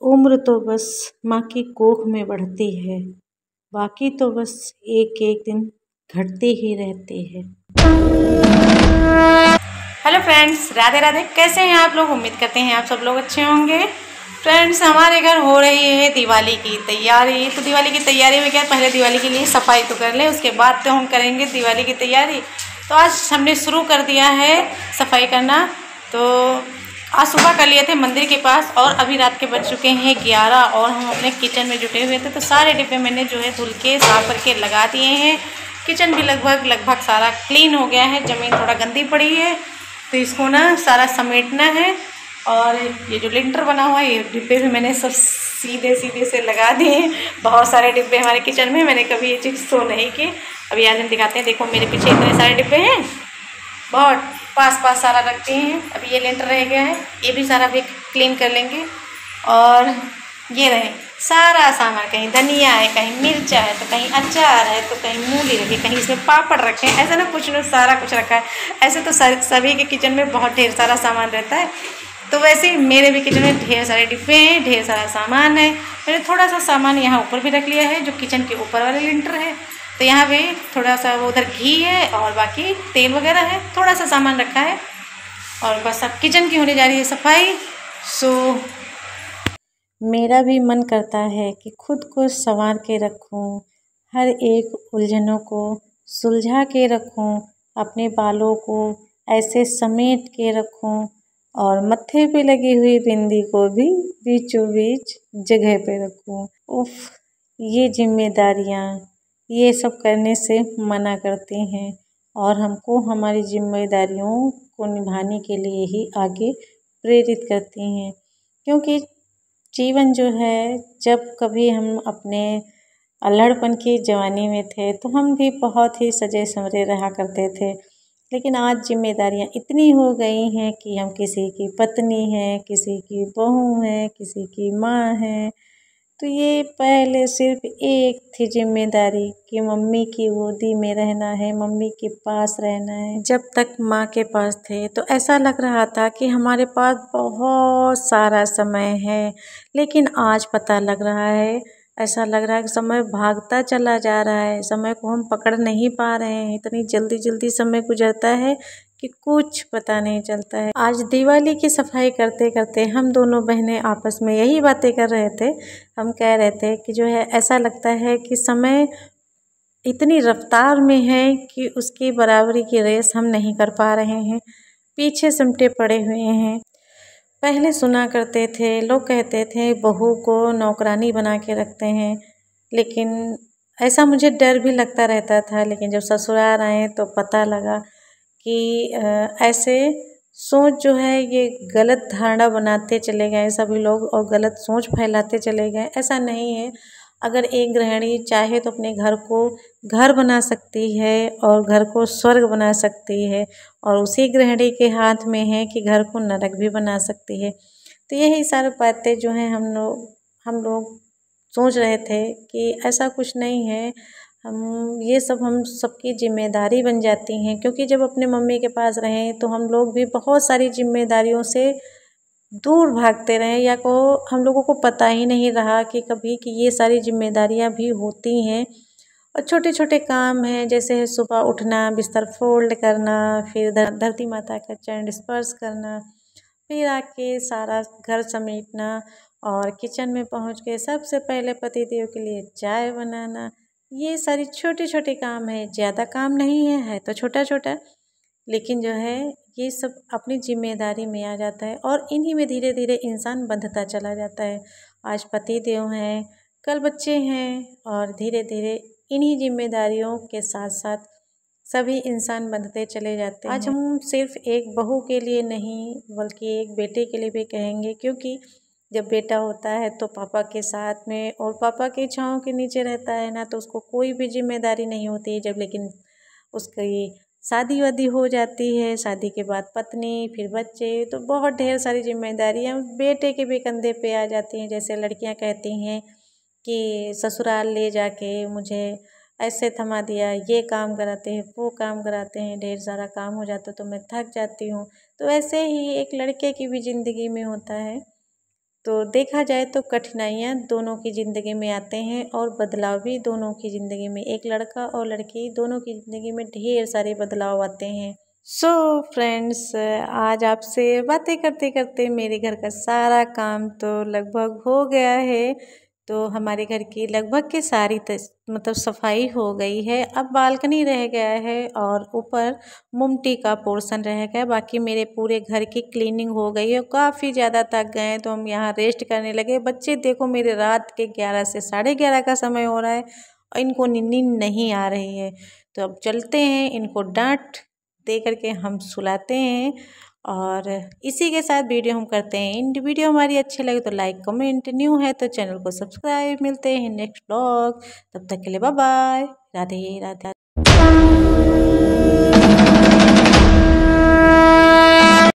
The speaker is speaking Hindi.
उम्र तो बस माँ की कोख में बढ़ती है, बाकी तो बस एक एक दिन घटते ही रहते हैं। Hello friends, Radhe Radhe. कैसे हैं आप लोग? उम्मीद करते हैं आप सब लोग अच्छे होंगे। फ्रेंड्स, हमारे घर हो रही है दिवाली की तैयारी। तो दिवाली की तैयारी में क्या, पहले दिवाली के लिए सफाई तो कर लें, उसके बाद तो हम करेंगे दिवाली की तैयारी। तो आज हमने शुरू कर दिया है सफाई करना। तो आज सुबह कर लिए थे मंदिर के पास और अभी रात के बज चुके हैं 11 और हम अपने किचन में जुटे हुए थे। तो सारे डिब्बे मैंने जो है धुल के साफ करके लगा दिए हैं। किचन भी लगभग सारा क्लीन हो गया है। ज़मीन थोड़ा गंदी पड़ी है तो इसको ना सारा समेटना है। और ये जो लिंटर बना हुआ है, ये डिब्बे भी मैंने सब सीधे सीधे से लगा दिए हैं। बहुत सारे डिब्बे हमारे किचन में, मैंने कभी ये चीज़ तो नहीं की। अभी आज हम दिखाते हैं। देखो मेरे पीछे इतने सारे डिब्बे हैं, बहुत पास सारा रखते हैं। अभी ये लेंटर रह गया है, ये भी सारा भी क्लीन कर लेंगे। और ये रहे सारा सामान, कहीं धनिया है, कहीं मिर्चा है, तो कहीं अचार है, तो कहीं मूली रखी, कहीं इसमें पापड़ रखे हैं। ऐसा ना कुछ ना सारा कुछ रखा है। ऐसे तो सभी के किचन में बहुत ढेर सारा सामान रहता है। तो वैसे ही मेरे भी किचन में ढेर सारे डिब्बे हैं, ढेर सारा सामान है। मैंने थोड़ा सा सामान यहाँ ऊपर भी रख लिया है, जो किचन के ऊपर वाले लिंटर है। तो यहाँ पे थोड़ा सा वो उधर घी है और बाकी तेल वगैरह है, थोड़ा सा सामान रखा है। और बस अब किचन की होने जा रही है सफाई। सो मेरा भी मन करता है कि खुद को संवार के रखूं, हर एक उलझनों को सुलझा के रखूं, अपने बालों को ऐसे समेट के रखूं और मत्थे पे लगी हुई बिंदी को भी बीचों बीच जगह पे रखूं। उफ, ये जिम्मेदारियां ये सब करने से मना करती हैं और हमको हमारी जिम्मेदारियों को निभाने के लिए ही आगे प्रेरित करती हैं। क्योंकि जीवन जो है, जब कभी हम अपने अल्हड़पन की जवानी में थे तो हम भी बहुत ही सजे संवरे रहा करते थे। लेकिन आज जिम्मेदारियां इतनी हो गई हैं कि हम किसी की पत्नी हैं, किसी की बहू हैं, किसी की माँ हैं। तो ये पहले सिर्फ एक थी जिम्मेदारी कि मम्मी की गोदी में रहना है, मम्मी के पास रहना है। जब तक माँ के पास थे तो ऐसा लग रहा था कि हमारे पास बहुत सारा समय है, लेकिन आज पता लग रहा है, ऐसा लग रहा है कि समय भागता चला जा रहा है, समय को हम पकड़ नहीं पा रहे हैं। इतनी जल्दी जल्दी समय गुजरता है कि कुछ पता नहीं चलता है। आज दिवाली की सफाई करते करते हम दोनों बहनें आपस में यही बातें कर रहे थे। हम कह रहे थे कि जो है, ऐसा लगता है कि समय इतनी रफ्तार में है कि उसकी बराबरी की रेस हम नहीं कर पा रहे हैं, पीछे सिमटे पड़े हुए हैं। पहले सुना करते थे, लोग कहते थे बहू को नौकरानी बना के रखते हैं, लेकिन ऐसा मुझे डर भी लगता रहता था। लेकिन जब ससुराल आए तो पता लगा कि ऐसे सोच जो है ये गलत धारणा बनाते चले गए सभी लोग और गलत सोच फैलाते चले गए। ऐसा नहीं है। अगर एक गृहिणी चाहे तो अपने घर को घर बना सकती है और घर को स्वर्ग बना सकती है, और उसी गृहिणी के हाथ में है कि घर को नरक भी बना सकती है। तो यही सारी बातें जो हैं हम लोग सोच रहे थे कि ऐसा कुछ नहीं है। हम सबकी जिम्मेदारी बन जाती हैं, क्योंकि जब अपने मम्मी के पास रहें तो हम लोग भी बहुत सारी जिम्मेदारियों से दूर भागते रहे, या को हम लोगों को पता ही नहीं रहा कि कभी कि ये सारी जिम्मेदारियां भी होती हैं। और छोटे छोटे काम हैं, जैसे सुबह उठना, बिस्तर फोल्ड करना, फिर धरती माता का चरण स्पर्श करना, फिर आके सारा घर समेटना और किचन में पहुंच के सबसे पहले पतिदेव के लिए चाय बनाना। ये सारी छोटे छोटे काम है, ज़्यादा काम नहीं है तो छोटा छोटा, लेकिन जो है ये सब अपनी जिम्मेदारी में आ जाता है और इन्हीं में धीरे धीरे इंसान बंधता चला जाता है। आज पतिदेव हैं, कल बच्चे हैं, और धीरे धीरे इन्हीं जिम्मेदारियों के साथ साथ सभी इंसान बंधते चले जाते हैं। आज हम सिर्फ एक बहू के लिए नहीं बल्कि एक बेटे के लिए भी कहेंगे, क्योंकि जब बेटा होता है तो पापा के साथ में और पापा की छाँव के नीचे रहता है ना, तो उसको कोई भी जिम्मेदारी नहीं होती है। जब लेकिन उसकी शादी वादी हो जाती है, शादी के बाद पत्नी, फिर बच्चे, तो बहुत ढेर सारी जिम्मेदारियाँ उस बेटे के भी कंधे पे आ जाती हैं। जैसे लड़कियां कहती हैं कि ससुराल ले जाके मुझे ऐसे थमा दिया, ये काम कराते हैं, वो काम कराते हैं, ढेर सारा काम हो जाता तो मैं थक जाती हूँ। तो ऐसे ही एक लड़के की भी ज़िंदगी में होता है तो देखा जाए तो कठिनाइयाँ दोनों की ज़िंदगी में आते हैं और बदलाव भी दोनों की ज़िंदगी में, एक लड़का और लड़की दोनों की ज़िंदगी में ढेर सारे बदलाव आते हैं। सो फ्रेंड्स, आज आपसे बातें करते करते मेरे घर का सारा काम तो लगभग हो गया है। तो हमारे घर की लगभग के सारी मतलब सफाई हो गई है। अब बालकनी रह गया है और ऊपर मुमटी का पोर्शन रह गया। बाकी मेरे पूरे घर की क्लीनिंग हो गई है। काफ़ी ज़्यादा थक गए हैं तो हम यहाँ रेस्ट करने लगे। बच्चे देखो मेरे रात के 11 से 11:30 का समय हो रहा है और इनको नींद नहीं आ रही है। तो अब चलते हैं, इनको डांट दे करके हम सुलाते हैं। और इसी के साथ वीडियो हम करते हैं एंड। वीडियो हमारी अच्छी लगे तो लाइक कमेंट, न्यू है तो चैनल को सब्सक्राइब। मिलते हैं नेक्स्ट ब्लॉग, तब तक के लिए बाय बाय, राधे राधे।